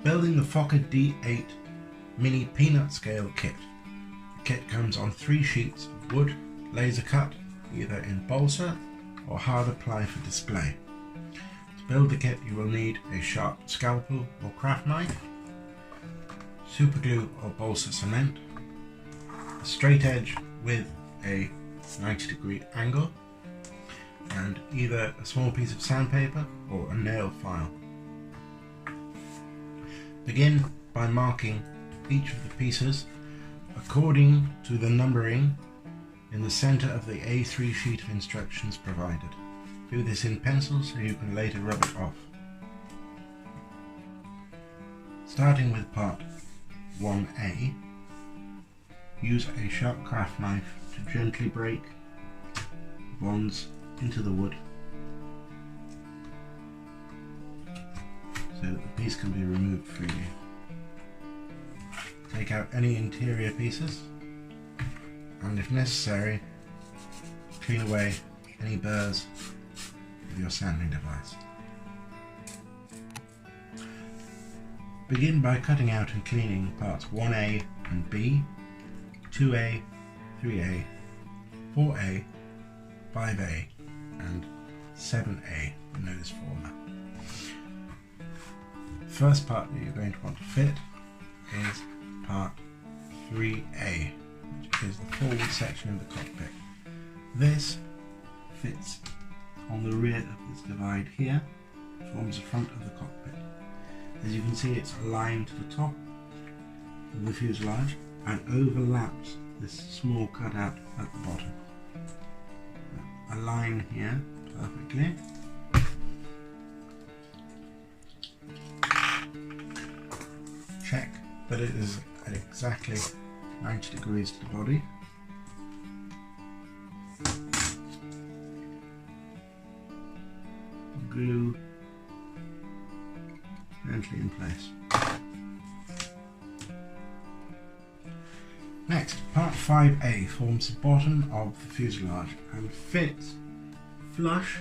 Building the FOKKER D8 mini peanut scale kit. The kit comes on 3 sheets of wood, laser cut, either in balsa or hard ply for display. To build the kit you will need a sharp scalpel or craft knife, super glue or balsa cement, a straight edge with a 90-degree angle, and either a small piece of sandpaper or a nail file. Begin by marking each of the pieces according to the numbering in the center of the A3 sheet of instructions provided. Do this in pencil so you can later rub it off. Starting with part 1A, use a sharp craft knife to gently break bonds into the wood so that the piece can be removed freely. Take out any interior pieces and, if necessary, clean away any burrs with your sanding device. Begin by cutting out and cleaning parts 1A and B, 2A, 3A, 4A, 5A and 7A in those former. The first part that you're going to want to fit is part 3A, which is the forward section of the cockpit. This fits on the rear of this divide here, forms the front of the cockpit. As you can see, it's aligned to the top of the fuselage and overlaps this small cutout at the bottom. Align here perfectly. Check that it is at exactly 90 degrees to the body. Glue gently in place. Next, part 5A forms the bottom of the fuselage and fits flush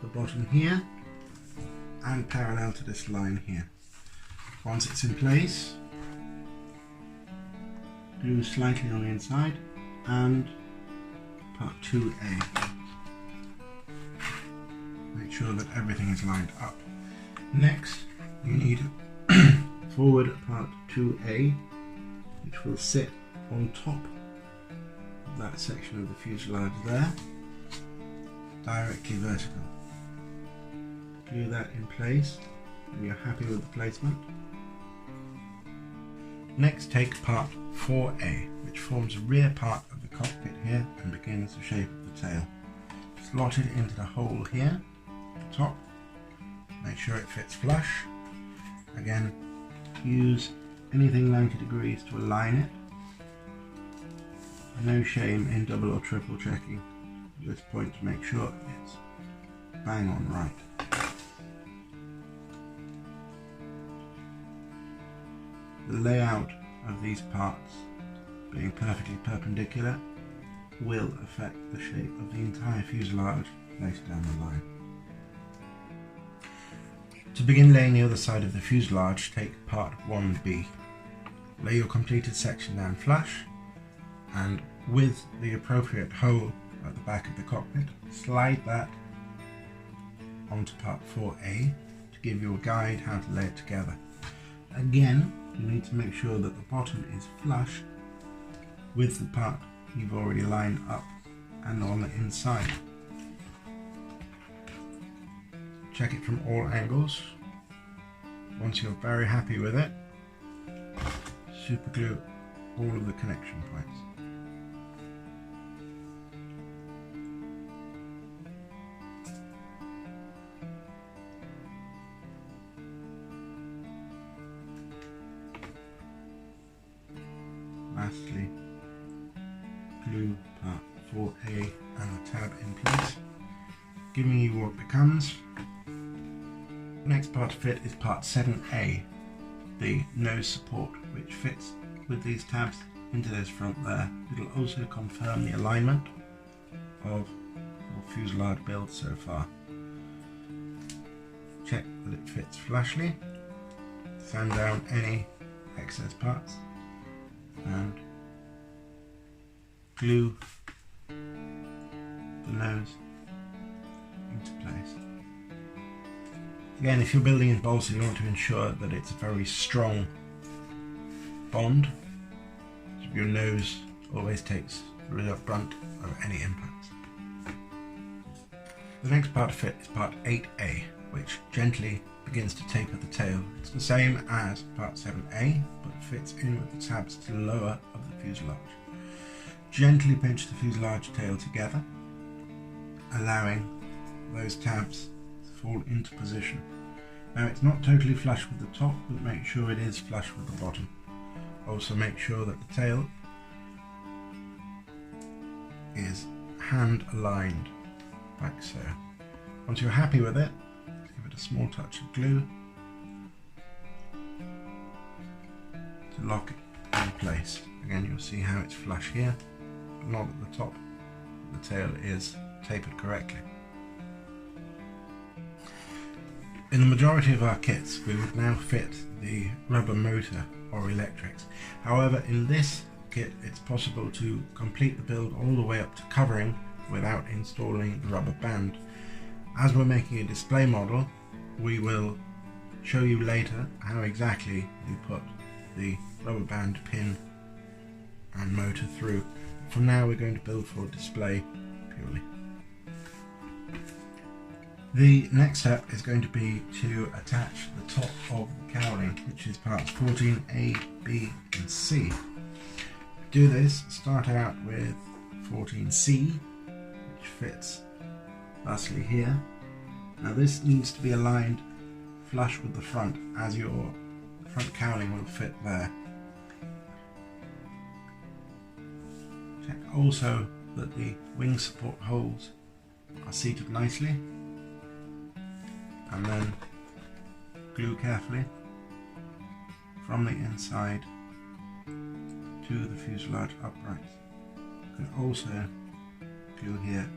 the bottom here and parallel to this line here. Once it's in place, glue slightly on the inside and part 2A. Make sure that everything is lined up. Next, you need forward part 2A, which will sit on top of that section of the fuselage there, directly vertical. Glue that in place when you're happy with the placement. Next, take part 4A, which forms the rear part of the cockpit here and begins the shape of the tail. Slot it into the hole here at the top. Make sure it fits flush. Again, use anything 90 degrees to align it. No shame in double or triple checking at this point to make sure it's bang on right. The layout of these parts being perfectly perpendicular will affect the shape of the entire fuselage later down the line. To begin laying the other side of the fuselage, take part 1B. Lay your completed section down flush and with the appropriate hole at the back of the cockpit, slide that onto part 4A to give you a guide how to lay it together. Again, you need to make sure that the bottom is flush with the part you've already lined up and on the inside. Check it from all angles. Once you're very happy with it, super glue all of the connection points. Lastly, glue part 4A and the tab in place, giving you what becomes. The next part to fit is part 7A, the nose support, which fits with these tabs into this front there. It'll also confirm the alignment of your fuselage build so far. check that it fits flushly, sand down any excess parts and glue the nose into place. Again, if you're building in balsa, you want to ensure that it's a very strong bond, so your nose always takes the brunt of any impacts. The next part to fit is part 8A, which gently begins to taper the tail. It's the same as part 7A, but fits in with the tabs to the lower of the fuselage. Gently pinch the fuselage tail together, allowing those tabs to fall into position. Now, it's not totally flush with the top, but make sure it is flush with the bottom. Also make sure that the tail is hand aligned, like so. Once you're happy with it, give it a small touch of glue to lock it in place. Again, you'll see how it's flush here, but not at the top. The tail is tapered correctly. In the majority of our kits, we would now fit the rubber motor or electrics. However, in this kit, it's possible to complete the build all the way up to covering without installing the rubber band. As we're making a display model, we will show you later how exactly you put the rubber band pin and motor through. For now, we're going to build for display purely. The next step is going to be to attach the top of the cowling, which is parts 14A, B and C. To do this, start out with 14C, which fits thusly here. Now this needs to be aligned flush with the front, as your front cowling will fit there. Check also that the wing support holes are seated nicely, and then glue carefully from the inside to the fuselage uprights. You can also glue here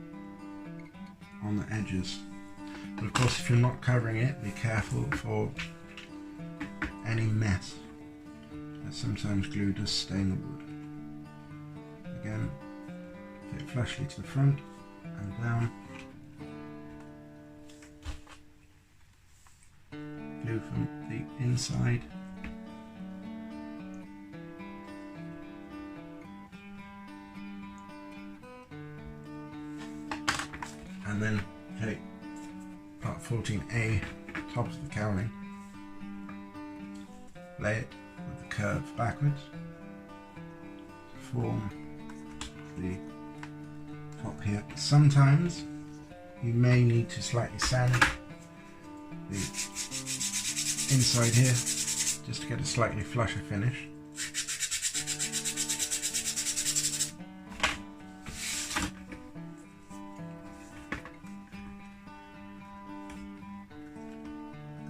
on the edges. But of course, if you're not covering it, be careful for any mess, as sometimes glue does stain the wood. Again, fit flushly to the front and down. Glue from the inside. And then take part 14A, top of the cowling, lay it with the curve backwards to form the top here. Sometimes you may need to slightly sand the inside here just to get a slightly flusher finish.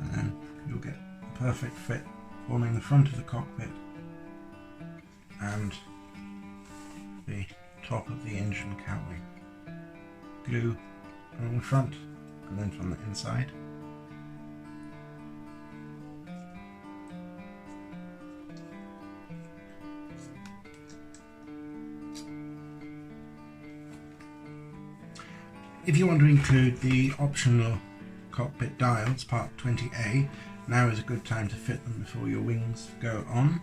And then you'll get a perfect fit, forming the front of the cockpit and the top of the engine cowling. Glue from the front and then from the inside. If you want to include the optional cockpit dials, part 20A, now is a good time to fit them before your wings go on.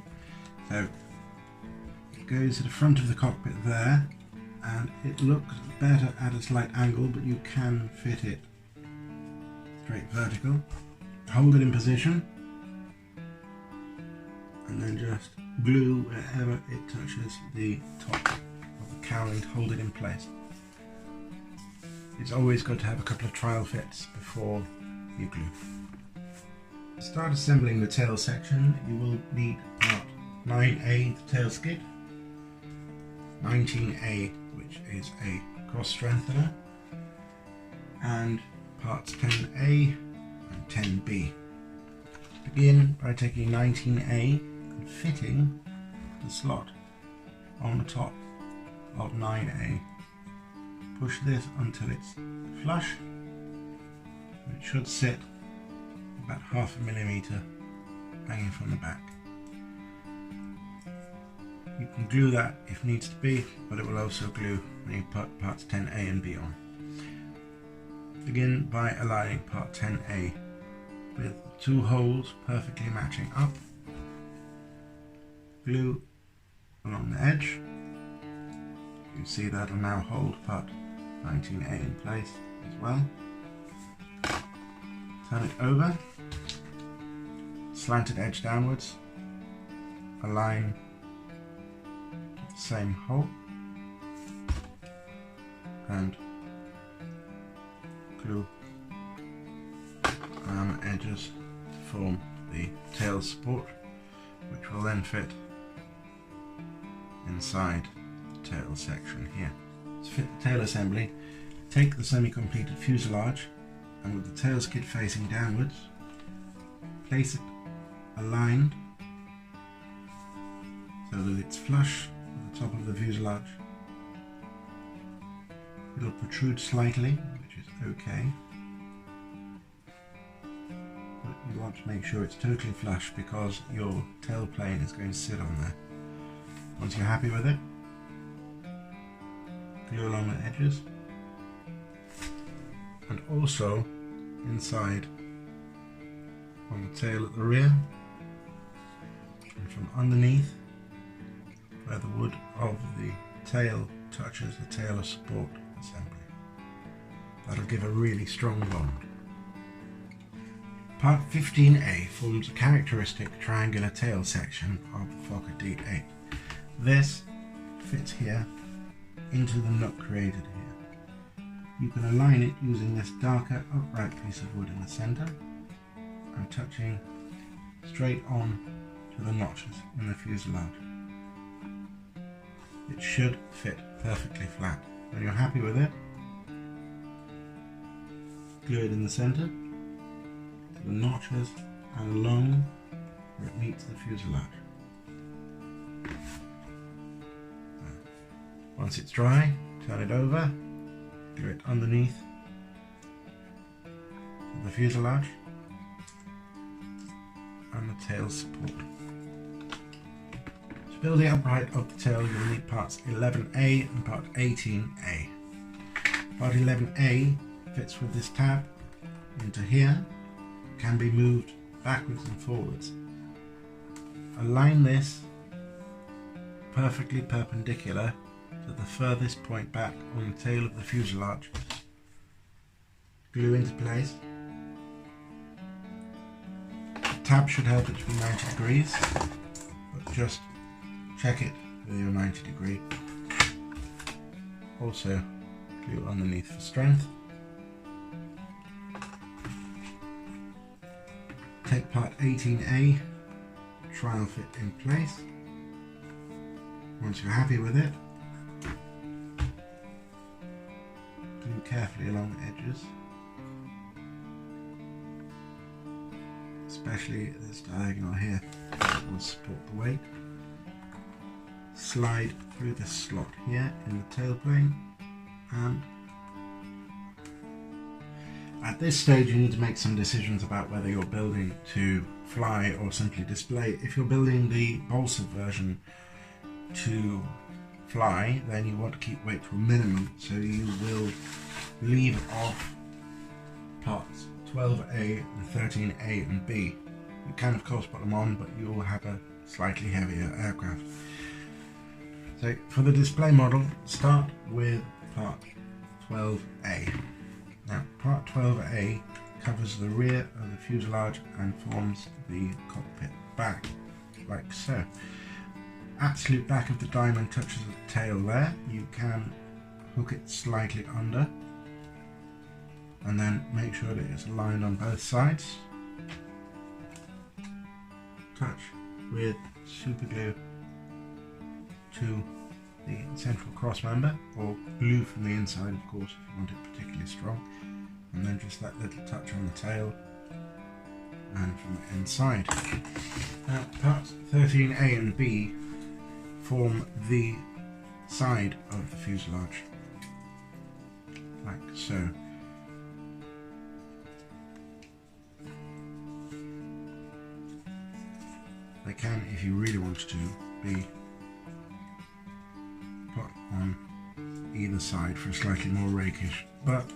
So it goes to the front of the cockpit there, and it looks better at a slight angle, but you can fit it straight vertical. Hold it in position and then just glue wherever it touches the top of the cowling to hold it in place. It's always good to have a couple of trial fits before you glue. To start assembling the tail section, you will need part 9A, the tail skid, 19A, which is a cross strengthener, and parts 10A and 10B. Begin by taking 19A and fitting the slot on the top of 9A. Push this until it's flush. It should sit about 0.5 millimeter hanging from the back. You can glue that if needs to be, but it will also glue when you put parts 10A and B on. Begin by aligning part 10A with 2 holes perfectly matching up. Glue along the edge. You see that will now hold part 19A in place as well. Turn it over, slanted edge downwards, align the same hole and glue around the edges to form the tail support, which will then fit inside the tail section here. To fit the tail assembly, take the semi-completed fuselage and with the tail skid facing downwards, place it aligned so that it's flush with the top of the fuselage. It'll protrude slightly, which is okay, but you want to make sure it's totally flush because your tail plane is going to sit on there. Once you're happy with it, glue along the edges and also inside on the tail at the rear and from underneath where the wood of the tail touches the tail support assembly. That'll give a really strong bond. Part 15A forms a characteristic triangular tail section of the FOKKER D8. This fits here into the nook created here. You can align it using this darker upright piece of wood in the centre and touching straight on to the notches in the fuselage. It should fit perfectly flat. When you're happy with it, glue it in the centre, to the notches and along where it meets the fuselage. Once it's dry, turn it over, glue it underneath the fuselage and the tail support. To build the upright of the tail, you'll need parts 11A and part 18A. Part 11A fits with this tab into here, can be moved backwards and forwards. Align this perfectly perpendicular to the furthest point back on the tail of the fuselage. Glue into place. The tab should help it to be 90 degrees, but just check it with your 90 degree. Also glue underneath for strength. Take part 18A, try and fit in place. Once you're happy with it, glue carefully along the edges, especially this diagonal here that will support the weight. Slide through this slot here in the tail plane, and at this stage you need to make some decisions about whether you're building to fly or simply display. If you're building the balsa version to fly, then you want to keep weight to a minimum, so you will leave off parts 12A and 13A and B. You can of course put them on, but you will have a slightly heavier aircraft. So for the display model, start with part 12A. Now part 12A covers the rear of the fuselage and forms the cockpit back, like so. Absolute back of the diamond touches the tail there. You can hook it slightly under and then make sure that it's aligned on both sides. Touch with super glue to the central cross member, or glue from the inside of course if you want it particularly strong, and then just that little touch on the tail and from the inside. Now parts 13A and B form the side of the fuselage, like so. They can, if you really wanted to, be put on either side for a slightly more rakish, but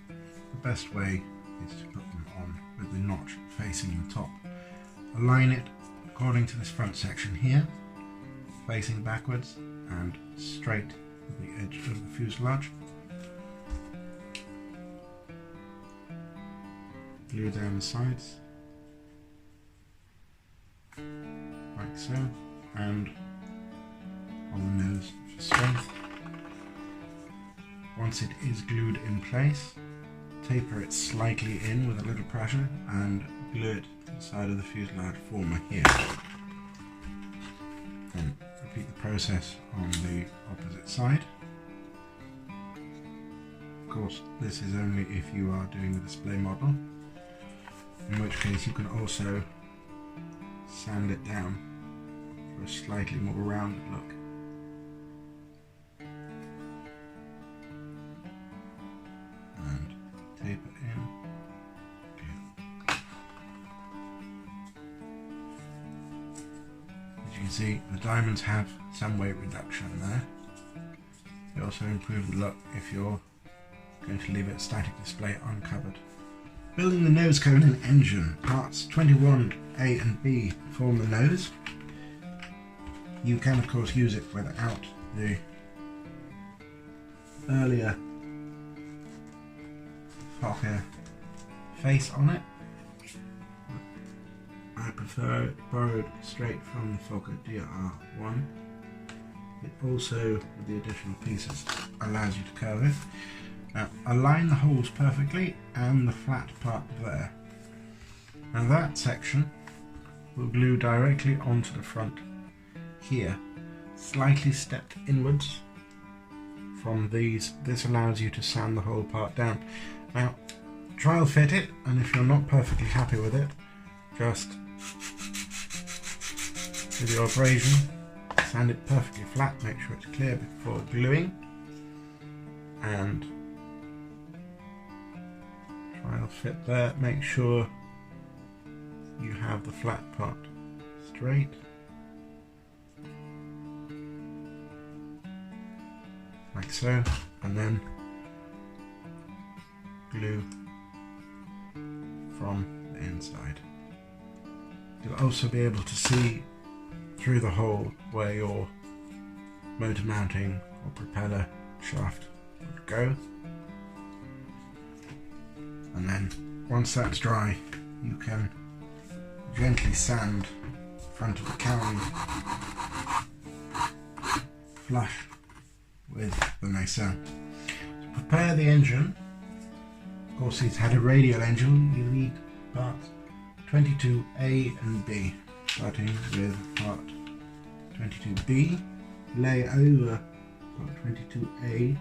the best way is to put them on with the notch facing the top. Align it according to this front section here, facing backwards and straight with the edge of the fuselage. Glue down the sides like so, and on the nose for strength. Once it is glued in place, taper it slightly in with a little pressure and glue it to the side of the fuselage former here. Then repeat the process on the opposite side. Of course, this is only if you are doing the display model, in which case you can also sand it down for a slightly more rounded look. And taper in. As you can see, the diamonds have some weight reduction there. They also improve the look if you're going to leave it static display uncovered. Building the nose cone and engine. Parts 21A and B form the nose. You can of course use it without the earlier FOKKER face on it. I prefer it borrowed straight from the FOKKER D8. It also, with the additional pieces, allows you to curve it. Now, align the holes perfectly and the flat part there. Now that section will glue directly onto the front here, slightly stepped inwards from these. This allows you to sand the whole part down. Now, trial fit it, and if you're not perfectly happy with it, just with your abrasion, sand it perfectly flat, make sure it's clear before gluing, and trial fit there. Make sure you have the flat part straight. Like so, and then glue from the inside. You'll also be able to see through the hole where your motor mounting or propeller shaft would go. And then once that's dry, you can gently sand the front of the cowling flush with the nacelle. To prepare the engine, of course it's had a radial engine, you need parts 22A and B. Starting with part 22B, lay over part 22A,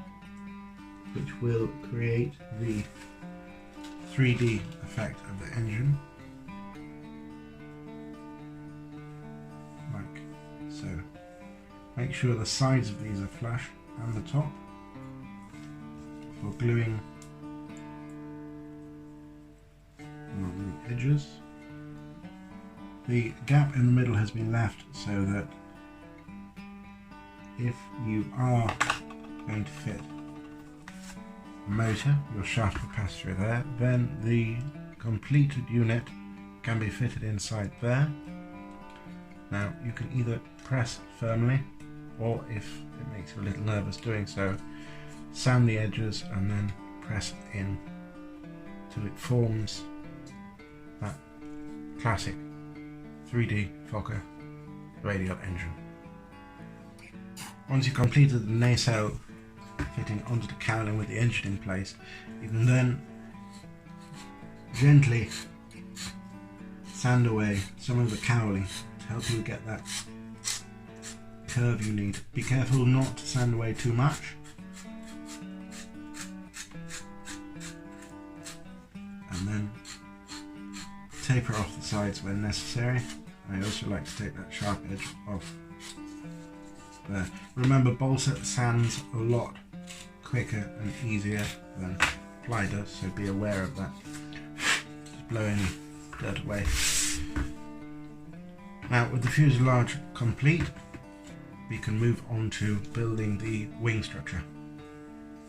which will create the 3D effect of the engine, like so. Make sure the sides of these are flush and the top for gluing along the edges. The gap in the middle has been left so that if you are going to fit a motor, your shaft will pass through there, then the completed unit can be fitted inside there. Now you can either press firmly, or if it makes you a little nervous doing so, sand the edges and then press in till it forms that classic 3D FOKKER radial engine. Once you've completed the nacelle fitting onto the cowling with the engine in place, you can then gently sand away some of the cowling to help you get that curve you need. Be careful not to sand away too much, and then taper off the sides when necessary. I also like to take that sharp edge off there. Remember, balsa sands a lot quicker and easier than ply does, so be aware of that. Just blow any dirt away. Now with the fuselage complete, we can move on to building the wing structure.